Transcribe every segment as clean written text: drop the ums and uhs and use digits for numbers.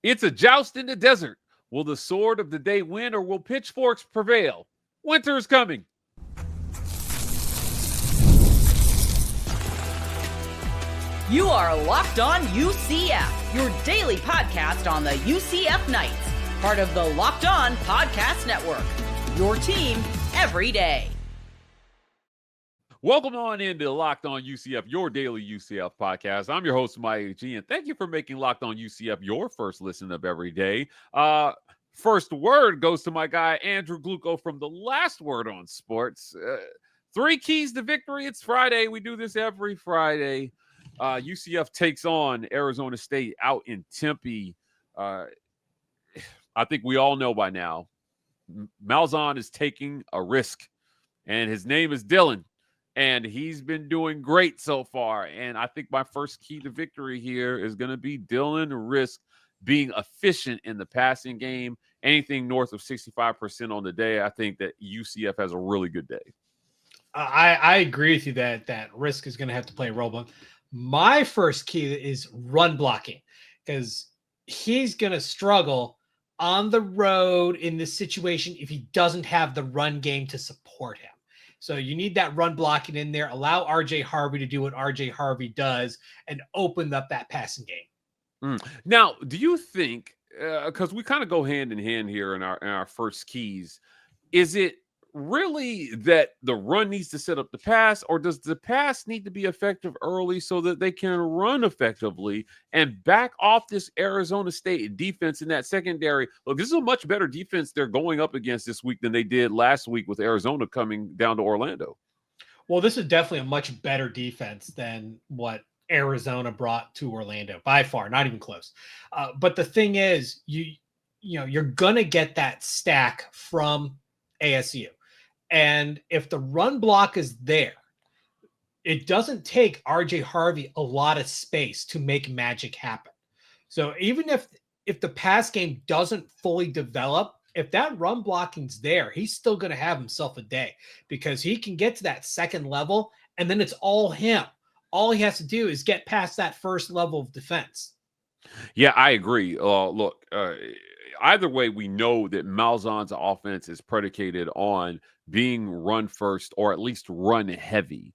It's a joust in the desert. Will the sword of the day win or will pitchforks prevail? Winter is coming. You are Locked On UCF, your daily podcast on the UCF Knights, part of the Locked On Podcast Network, your team every day. Welcome on into Locked On UCF, your daily UCF podcast. I'm your host, Mike AG, and thank you for making Locked On UCF your first listen of every day. First word goes to my guy, Andrew Glucko from The Last Word on Sports. 3 keys to victory. It's Friday. We do this every Friday. UCF takes on Arizona State out in Tempe. I think we all know by now, Malzahn is taking a risk, and his name is Dylan. And he's been doing great so far. And I think my first key to victory here is going to be Dylan Rizk being efficient in the passing game. Anything north of 65% on the day, I think that UCF has a really good day. I agree with you that Rizk is going to have to play a role. But my first key is run blocking, because he's going to struggle on the road in this situation if he doesn't have the run game to support him. So you need that run blocking in there. Allow RJ Harvey to do what RJ Harvey does and open up that passing game. Now, do you think, because we kind of go hand in hand here in our first keys, is it really that the run needs to set up the pass, or does the pass need to be effective early so that they can run effectively and back off this Arizona State defense in that secondary? Look, this is a much better defense they're going up against this week than they did last week with Arizona coming down to Orlando. Well, this is definitely a much better defense than what Arizona brought to Orlando, by far, not even close. But the thing is, you're going to get that stack from ASU. And if the run block is there, it doesn't take RJ Harvey a lot of space to make magic happen. So even if the pass game doesn't fully develop, if that run blocking's there, he's still going to have himself a day, because he can get to that second level and then it's all him. All he has to do is get past that first level of defense. Yeah, I agree. Look, either way, we know that Malzahn's offense is predicated on being run first, or at least run heavy.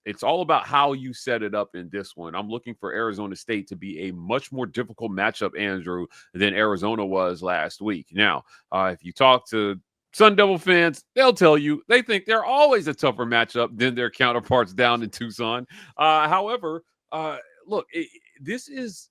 It's all about how you set it up in this one. I'm looking for Arizona State to be a much more difficult matchup, Andrew, than Arizona was last week. Now, if you talk to Sun Devil fans, they'll tell you they think they're always a tougher matchup than their counterparts down in Tucson. However, look, this is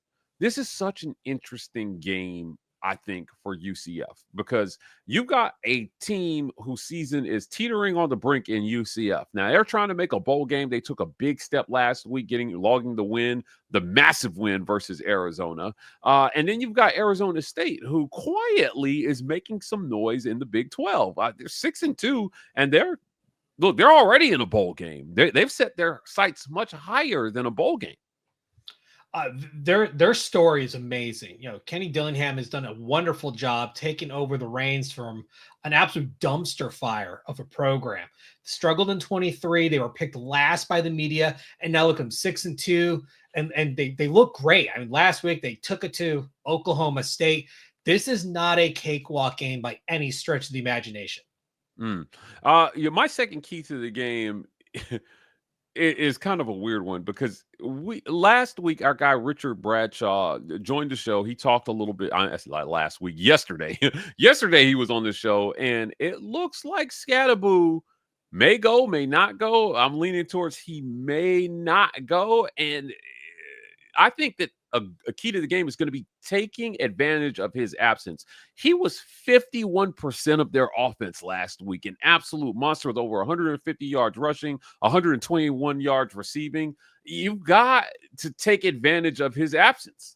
such an interesting game, I think, for UCF, because you've got a team whose season is teetering on the brink in UCF. Now, they're trying to make a bowl game. They took a big step last week, logging the win, the massive win versus Arizona. And then you've got Arizona State, who quietly is making some noise in the Big 12. They're 6-2, and they're already in a bowl game. They've set their sights much higher than a bowl game. Their story is amazing. Kenny Dillingham has done a wonderful job taking over the reins from an absolute dumpster fire of a program. Struggled in 23. They were picked last by the media, and now look at them, 6-2, and they look great. I mean, last week they took it to Oklahoma State. This is not a cakewalk game by any stretch of the imagination. My second key to the game it is kind of a weird one, because last week our guy Richard Bradshaw joined the show. He talked a little bit last week. Yesterday he was on the show, and it looks like Skattebo may go, may not go. I'm leaning towards he may not go, and I think that a key to the game is going to be taking advantage of his absence. He was 51% of their offense last week, an absolute monster with over 150 yards rushing, 121 yards receiving. You've got to take advantage of his absence.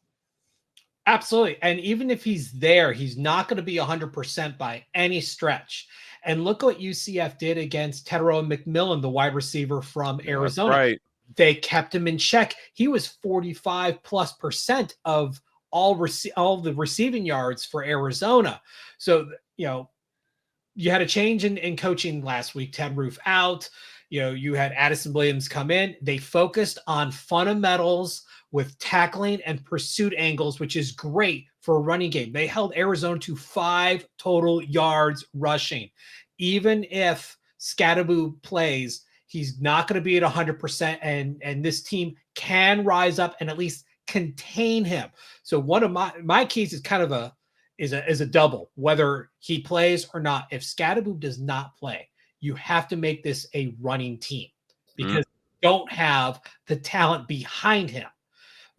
Absolutely. And even if he's there, he's not going to be 100% by any stretch. And look what UCF did against Tetairoa McMillan, the wide receiver from Arizona. That's right. They kept him in check. He was 45+% of all the receiving yards for Arizona. So, you had a change in coaching last week. Ted Roof out. You had Addison Williams come in. They focused on fundamentals with tackling and pursuit angles, which is great for a running game. They held Arizona to 5 total yards rushing. Even if Skattebo plays, he's not going to be at 100%, and this team can rise up and at least contain him. So one of my keys is kind of a double, whether he plays or not. If Skattebo does not play, you have to make this a running team because you don't have the talent behind him.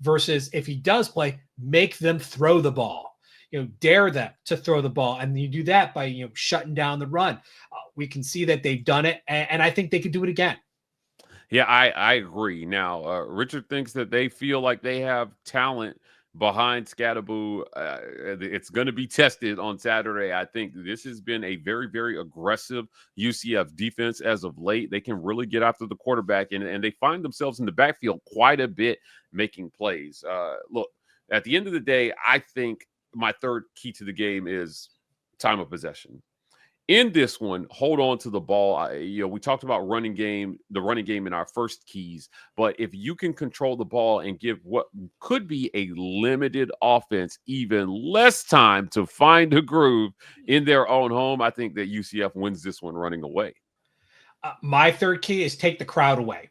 Versus if he does play, make them throw the ball. Dare them to throw the ball, and you do that by shutting down the run. We can see that they've done it, and I think they could do it again. Yeah, I agree. Now, Richard thinks that they feel like they have talent behind Skattebo. It's going to be tested on Saturday. I think this has been a very, very aggressive UCF defense as of late. They can really get after the quarterback, and they find themselves in the backfield quite a bit making plays. Look, at the end of the day, I think my third key to the game is time of possession. In this one, hold on to the ball. We talked about the running game in our first keys, but if you can control the ball and give what could be a limited offense even less time to find a groove in their own home, I think that UCF wins this one running away. My third key is take the crowd away.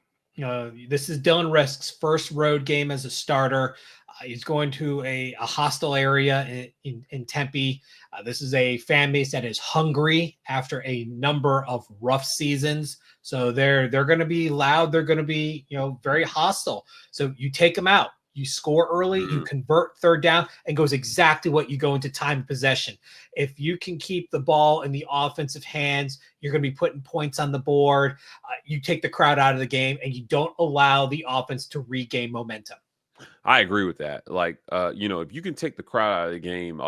This is Dylan Rizk's first road game as a starter. He's going to a hostile area in Tempe. This is a fan base that is hungry after a number of rough seasons. So they're going to be loud. They're going to be very hostile. So you take them out. You score early, you convert third down, and goes exactly what you go into time of possession. If you can keep the ball in the offensive hands, you're going to be putting points on the board. You take the crowd out of the game, and you don't allow the offense to regain momentum. I agree with that. Like, if you can take the crowd out of the game,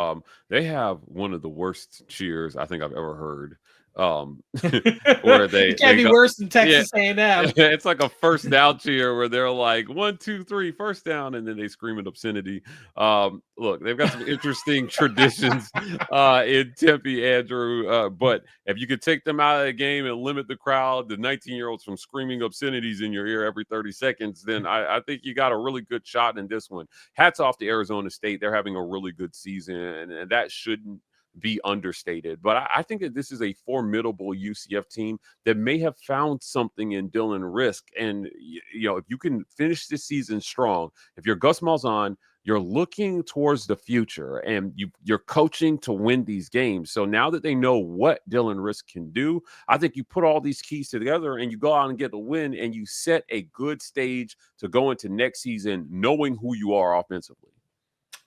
they have one of the worst cheers I think I've ever heard. Where they can't be worse than Texas A&M. It's like a first down cheer where they're like 1, 2, 3, first down, and then they scream an obscenity. Look, they've got some interesting traditions in Tempe, Andrew. But if you could take them out of the game and limit the crowd, the 19-year-olds from screaming obscenities in your ear every 30 seconds, then I think you got a really good shot in this one. Hats off to Arizona State. They're having a really good season, and that shouldn't be understated. But I think that this is a formidable UCF team that may have found something in Dylan Rizk. And, if you can finish this season strong, if you're Gus Malzahn, you're looking towards the future and you're coaching to win these games. So now that they know what Dylan Rizk can do, I think you put all these keys together and you go out and get the win, and you set a good stage to go into next season knowing who you are offensively.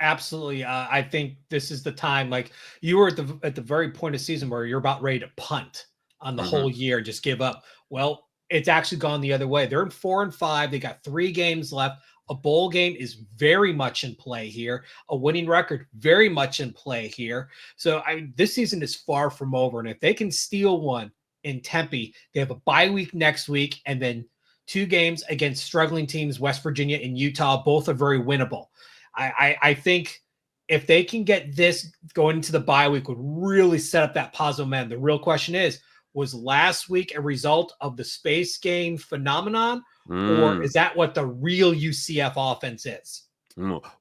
Absolutely. I think this is the time, like you were at the very point of season where you're about ready to punt on the whole year and just give up. Well, it's actually gone the other way. They're in 4-5. They got 3 games left. A bowl game is very much in play here. A winning record, very much in play here. So this season is far from over. And if they can steal one in Tempe, they have a bye week next week, and then 2 games against struggling teams, West Virginia and Utah. Both are very winnable. I think if they can get this going into the bye week, would really set up that positive momentum. The real question is, was last week a result of the space game phenomenon, or is that what the real UCF offense is?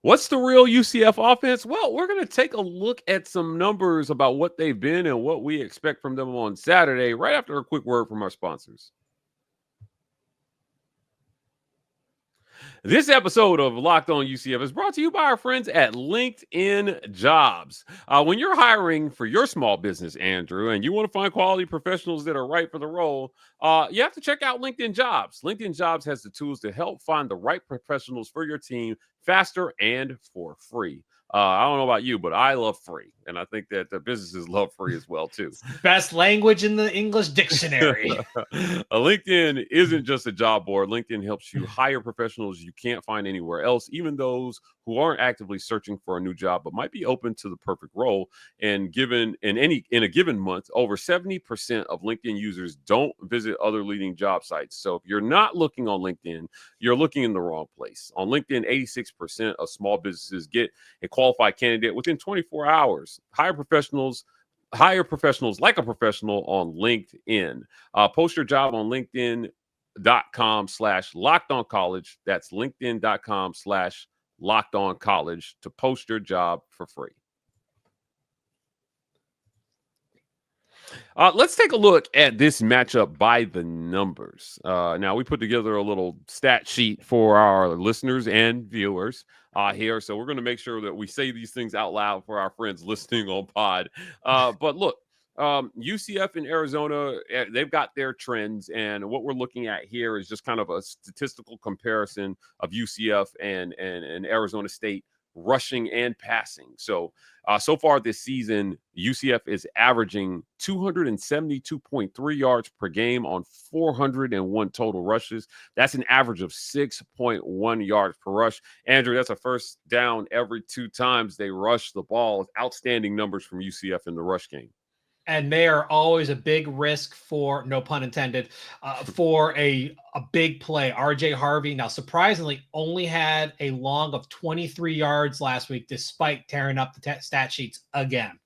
What's the real UCF offense? Well, we're going to take a look at some numbers about what they've been and what we expect from them on Saturday, right after a quick word from our sponsors. This episode of Locked On UCF is brought to you by our friends at LinkedIn Jobs. When you're hiring for your small business, Andrew, and you want to find quality professionals that are right for the role, you have to check out LinkedIn Jobs. LinkedIn Jobs has the tools to help find the right professionals for your team faster and for free. I don't know about you, but I love free. And I think that the businesses love free as well, too. Best language in the English dictionary. LinkedIn isn't just a job board. LinkedIn helps you hire professionals you can't find anywhere else, even those who aren't actively searching for a new job, but might be open to the perfect role. And given in a given month, over 70% of LinkedIn users don't visit other leading job sites. So if you're not looking on LinkedIn, you're looking in the wrong place. On LinkedIn, 86% of small businesses get a qualified candidate within 24 hours. Hire professionals like a professional on LinkedIn. Post your job on LinkedIn.com/LockedOnCollege. That's LinkedIn.com/LockedOnCollege to post your job for free. Let's take a look at this matchup by the numbers. Now, we put together a little stat sheet for our listeners and viewers here. So we're going to make sure that we say these things out loud for our friends listening on pod. But look, UCF and Arizona, they've got their trends. And what we're looking at here is just kind of a statistical comparison of UCF and Arizona State rushing and passing. So far this season, UCF is averaging 272.3 yards per game on 401 total rushes. That's an average of 6.1 yards per rush. Andrew, that's a first down every 2 times they rush the ball. Outstanding numbers from UCF in the rush game. And they are always a big risk for, no pun intended, for a big play. RJ Harvey, now surprisingly, only had a long of 23 yards last week, despite tearing up the stat sheets again.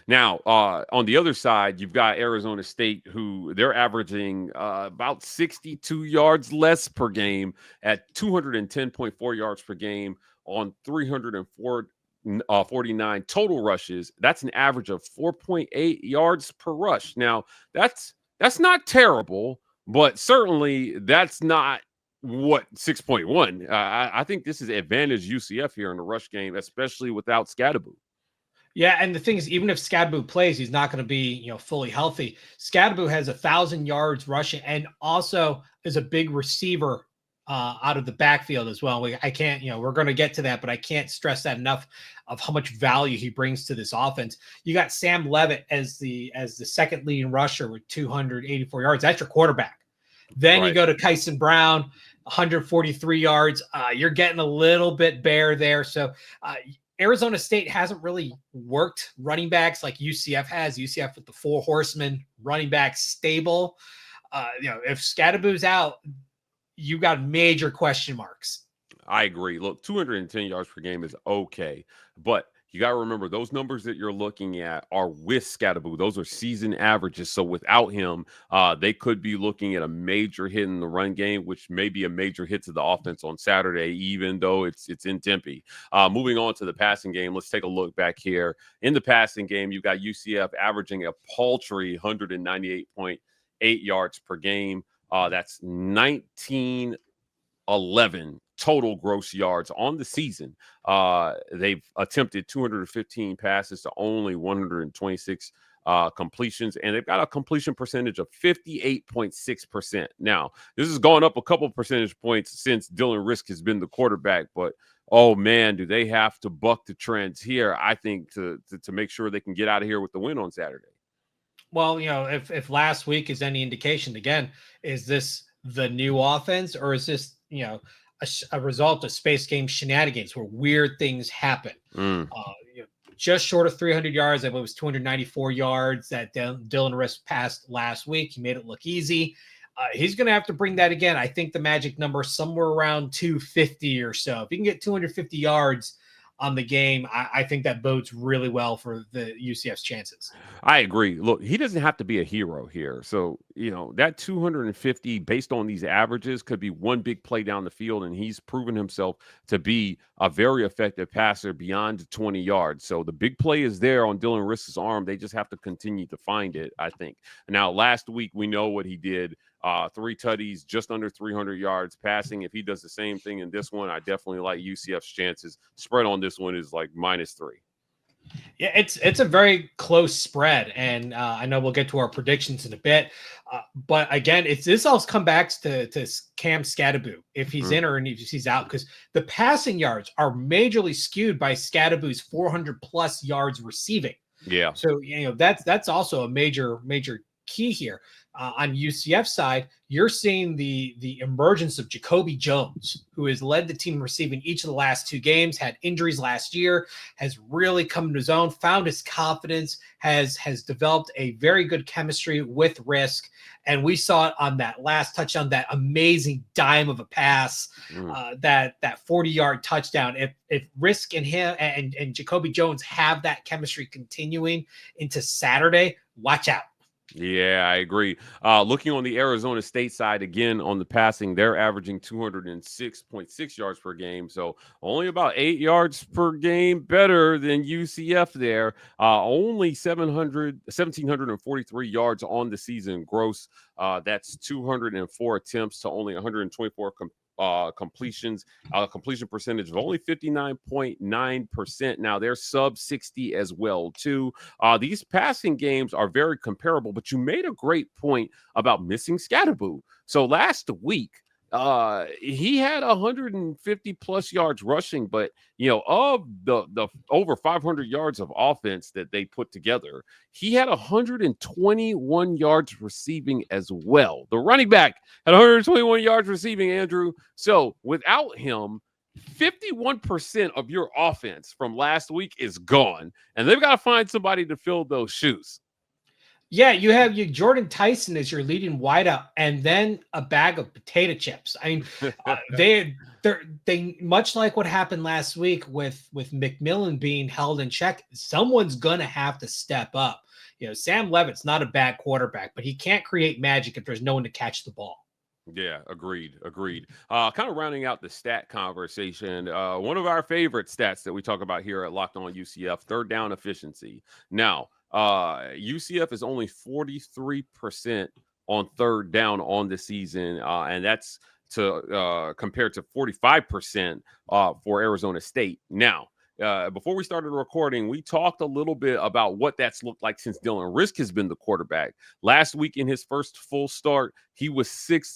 Now, on the other side, you've got Arizona State, who they're averaging about 62 yards less per game at 210.4 yards per game on 349 total rushes. That's an average of 4.8 yards per rush. Now, that's not terrible, but certainly that's not what 6.1. I think this is advantage UCF here in the rush game, especially without Skattebo. Yeah, and the thing is, even if Skattebo plays, he's not going to be, fully healthy. Skattebo has 1,000 yards rushing and also is a big receiver out of the backfield as well. I can't, we're going to get to that, but I can't stress that enough of how much value he brings to this offense. You got Sam Levitt as the second leading rusher with 284 yards. That's your quarterback. Then right. You go to Kyson Brown, 143 yards. You're getting a little bit bare there. So Arizona State hasn't really worked running backs like UCF has. UCF with the 4 horsemen running back stable. If Skattebo's out, you got major question marks. I agree. Look, 210 yards per game is okay, but you got to remember those numbers that you're looking at are with Skattebo. Those are season averages. So without him, they could be looking at a major hit in the run game, which may be a major hit to the offense on Saturday, even though it's in Tempe. Moving on to the passing game, let's take a look back here. In the passing game, you've got UCF averaging a paltry 198.8 yards per game. That's 1911 total gross yards on the season. They've attempted 215 passes to only 126 completions, and they've got a completion percentage of 58.6%. Now, this has gone up a couple percentage points since Dylan Rizk has been the quarterback, but oh man, do they have to buck the trends here, I think, to make sure they can get out of here with the win on Saturday. Well, if last week is any indication, again, is this the new offense, or is this, a result of space game shenanigans where weird things happen? Just short of 300 yards. I believe it was 294 yards that Dylan Rizk passed last week. He made it look easy. He's going to have to bring that again. I think the magic number is somewhere around 250 or so. If he can get 250 yards on the game, I think that bodes really well for the UCF's chances. I agree. Look, he doesn't have to be a hero here. So, that 250 based on these averages could be one big play down the field, and he's proven himself to be a very effective passer beyond 20 yards. So the big play is there on Dylan Rizk's arm. They just have to continue to find it, I think. Now, last week, we know what he did. 3 tutties, just under 300 yards passing. If he does the same thing in this one, I definitely like UCF's chances. Spread on this one is like -3. Yeah, it's a very close spread, and I know we'll get to our predictions in a bit. But again, this all comes back to Cam Scattaboo, if he's in or if he's out, because the passing yards are majorly skewed by Skattaboo's 400+ yards receiving. Yeah. So that's also a major key here. On UCF side, you're seeing the emergence of Jacoby Jones, who has led the team receiving each of the last 2 games, had injuries last year, has really come to his own, found his confidence, has developed a very good chemistry with Rizk. And we saw it on that last touchdown, that amazing dime of a pass, that 40-yard touchdown. If Rizk and him and Jacoby Jones have that chemistry continuing into Saturday, watch out. Yeah, I agree. Looking on the Arizona State side, again, on the passing, they're averaging 206.6 yards per game. So only about 8 yards per game better than UCF there. Only 1,743 yards on the season gross. That's 204 attempts to only 124 completions, completion percentage of only 59.9%. Now they're sub 60 as well too. These passing games are very comparable, but you made a great point about missing Skattebo. So last week, he had 150 plus yards rushing, but of the over 500 yards of offense that they put together, he had 121 yards receiving as well. The running back had 121 yards receiving, Andrew. So without him, 51% of your offense from last week is gone, and they've got to find somebody to fill those shoes. Yeah, you have Jordan Tyson as your leading wideout, and then a bag of potato chips. I mean, they much like what happened last week with McMillan being held in check. Someone's gonna have to step up. Sam Levitt's not a bad quarterback, but he can't create magic if there's no one to catch the ball. Yeah, agreed. Kind of rounding out the stat conversation, one of our favorite stats that we talk about here at Locked On UCF, third down efficiency. Now, UCF is only 43% on third down on the season, and that's to compared to 45% for Arizona State. Now, before we started recording, we talked a little bit about what that's looked like since Dylan Rizk has been the quarterback. Last week in his first full start, he was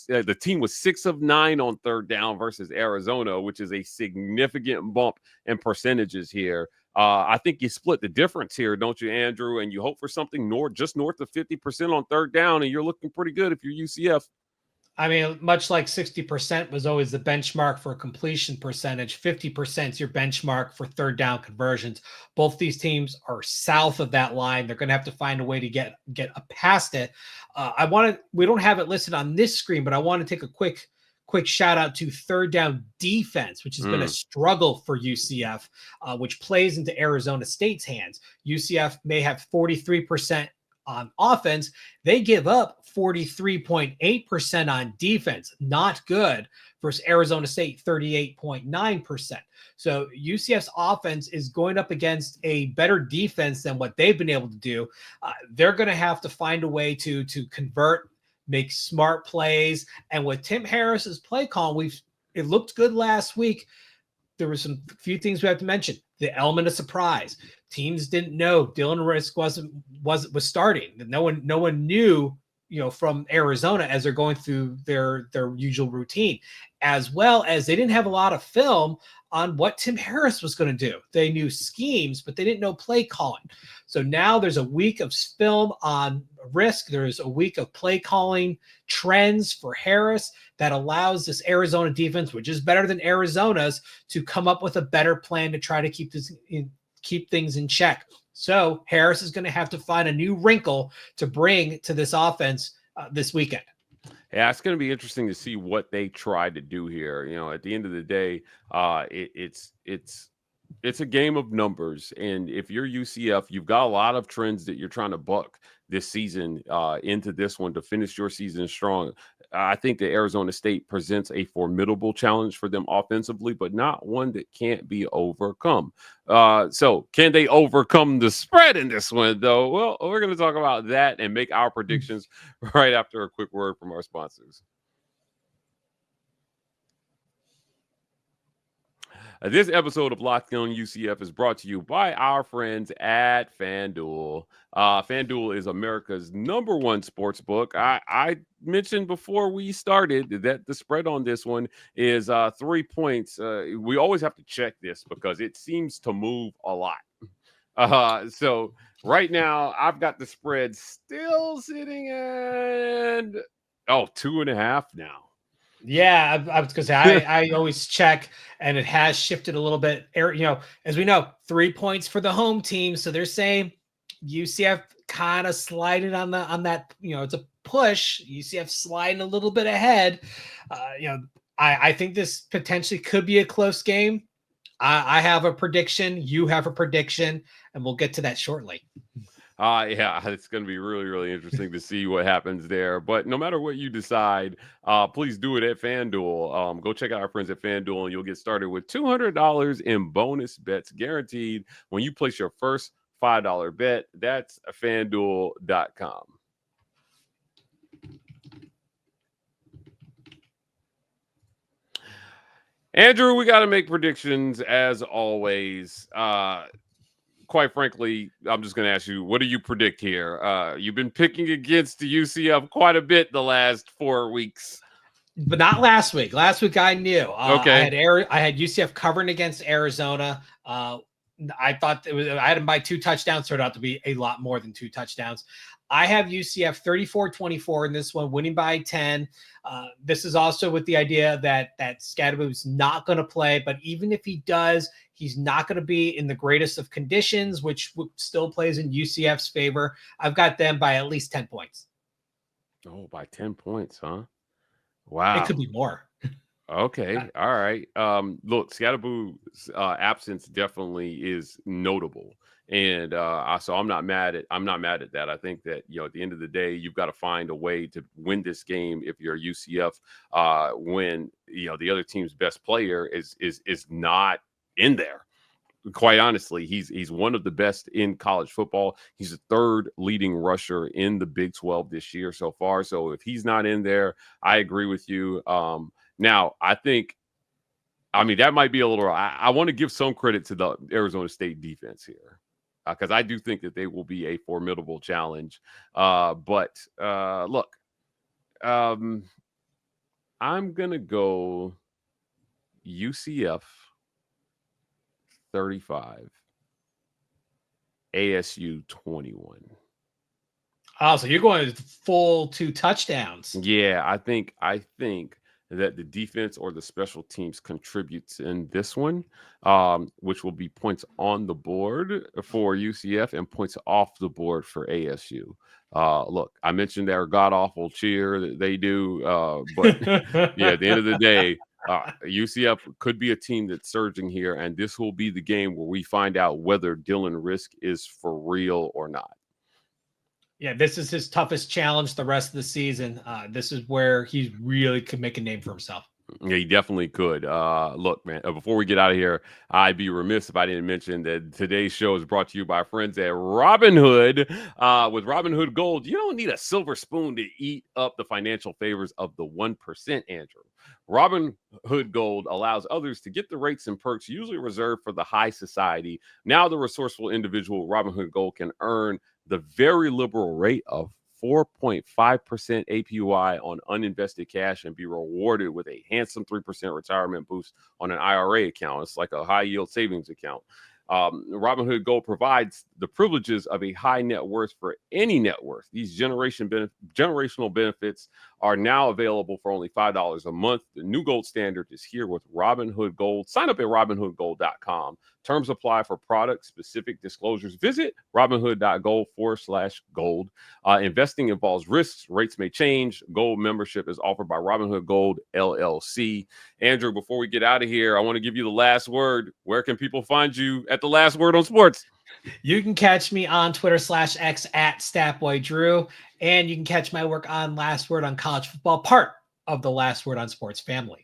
the team was 6 of 9 on third down versus Arizona, which is a significant bump in percentages here. I think you split the difference here, don't you, Andrew? And you hope for something just north of 50% on third down, and you're looking pretty good if you're UCF. I mean, much like 60% was always the benchmark for completion percentage, 50% is your benchmark for third down conversions. Both these teams are south of that line. They're going to have to find a way to get past it. We don't have it listed on this screen, but I want to take a quick shout out to third down defense, which has been a struggle for UCF, which plays into Arizona State's hands. UCF may have 43% on offense. They give up 43.8% on defense. Not good, versus Arizona State 38.9%. So UCF's offense is going up against a better defense than what they've been able to do. They're going to have to find a way to convert, make smart plays. And with Tim Harris's play call, it looked good last week. There were some few things we have to mention. The element of surprise. Teams didn't know Dylan Rizk was starting. No one knew, from Arizona as they're going through their usual routine, as well as they didn't have a lot of film on what Tim Harris was going to do. They knew schemes, but they didn't know play calling. So now there's a week of film on Rizk. There's a week of play calling trends for Harris that allows this Arizona defense, which is better than Arizona's, to come up with a better plan to try to keep things in check. So Harris is going to have to find a new wrinkle to bring to this offense this weekend. Yeah, it's going to be interesting to see what they try to do here. At the end of the day, it's a game of numbers, and if you're UCF, you've got a lot of trends that you're trying to buck this season into this one to finish your season strong. I think that Arizona State presents a formidable challenge for them offensively, but not one that can't be overcome. So can they overcome the spread in this one, though? Well, we're going to talk about that and make our predictions right after a quick word from our sponsors. This episode of Locked On UCF is brought to you by our friends at FanDuel. FanDuel is America's #1 sports book. I mentioned before we started that the spread on this one is 3 points. We always have to check this because it seems to move a lot. So right now, I've got the spread still sitting at 2.5 now. Yeah, I was going to say, I always check, and it has shifted a little bit. As we know, 3 points for the home team. So they're saying UCF kind of sliding on that, it's a push. UCF sliding a little bit ahead. I think this potentially could be a close game. I have a prediction. You have a prediction, and we'll get to that shortly. Yeah, it's going to be really, really interesting to see what happens there. But no matter what you decide, please do it at FanDuel. Go check out our friends at FanDuel, and you'll get started with $200 in bonus bets guaranteed when you place your first $5 bet. That's FanDuel.com. Andrew, we got to make predictions as always. Quite frankly, I'm just going to ask you, what do you predict here? You've been picking against the UCF quite a bit the last 4 weeks. But not last week. Last week I knew. Okay. I had UCF covering against Arizona. I thought I had them by 2 touchdowns. Turned out to be a lot more than 2 touchdowns. I have UCF 34-24 in this one, winning by 10. This is also with the idea that Skattebo is not going to play, but even if he does, he's not going to be in the greatest of conditions, which still plays in UCF's favor. I've got them by at least 10 points. Oh, by 10 points, huh? Wow. It could be more. Okay. All right. Look, Scattaboo's absence definitely is notable. And so I'm not mad at that. I think that, at the end of the day, you've got to find a way to win this game if you're UCF when the other team's best player is not in there. Quite honestly, he's one of the best in college football. He's the 3rd leading rusher in the Big 12 this year so far. So if he's not in there, I agree with you. Now, that might be a little. I want to give some credit to the Arizona State defense here because I do think that they will be a formidable challenge. But look, I'm gonna go UCF 35, ASU 21. Oh, so you're going full 2 touchdowns. Yeah, I think that the defense or the special teams contributes in this one, which will be points on the board for UCF and points off the board for ASU. Look, I mentioned their god-awful cheer that they do, but yeah, at the end of the day, UCF could be a team that's surging here, and this will be the game where we find out whether Dylan Rizk is for real or not. Yeah, this is his toughest challenge the rest of the season. This is where he really could make a name for himself. Yeah, he definitely could. Look, man, before we get out of here, I'd be remiss if I didn't mention that today's show is brought to you by our friends at Robinhood. With Robinhood Gold, you don't need a silver spoon to eat up the financial favors of the 1%, Andrew. Robinhood Gold allows others to get the rates and perks usually reserved for the high society. Now the resourceful individual Robinhood Gold can earn the very liberal rate of 4.5% APY on uninvested cash and be rewarded with a handsome 3% retirement boost on an IRA account. It's like a high yield savings account. Robinhood Gold provides the privileges of a high net worth for any net worth. These generational benefits are now available for only $5 a month. The new gold standard is here with Robinhood Gold. Sign up at robinhoodgold.com. Terms apply for product-specific disclosures. Visit robinhood.gold/gold. Investing involves risks. Rates may change. Gold membership is offered by Robinhood Gold, LLC. Andrew, before we get out of here, I want to give you the last word. Where can people find you at the Last Word on Sports? You can catch me on Twitter/X at StatBoyDrew, and you can catch my work on Last Word on College Football, part of the Last Word on Sports family.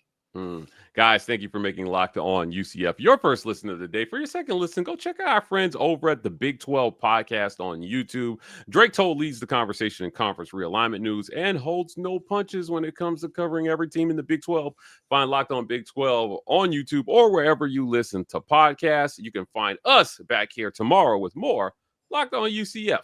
Guys, thank you for making Locked On UCF your first listen of the day. For your second listen, go check out our friends over at the Big 12 podcast on YouTube. Drake Toll leads the conversation in conference realignment news and holds no punches when it comes to covering every team in the Big 12. Find Locked On Big 12 on YouTube or wherever you listen to podcasts. You can find us back here tomorrow with more Locked On UCF.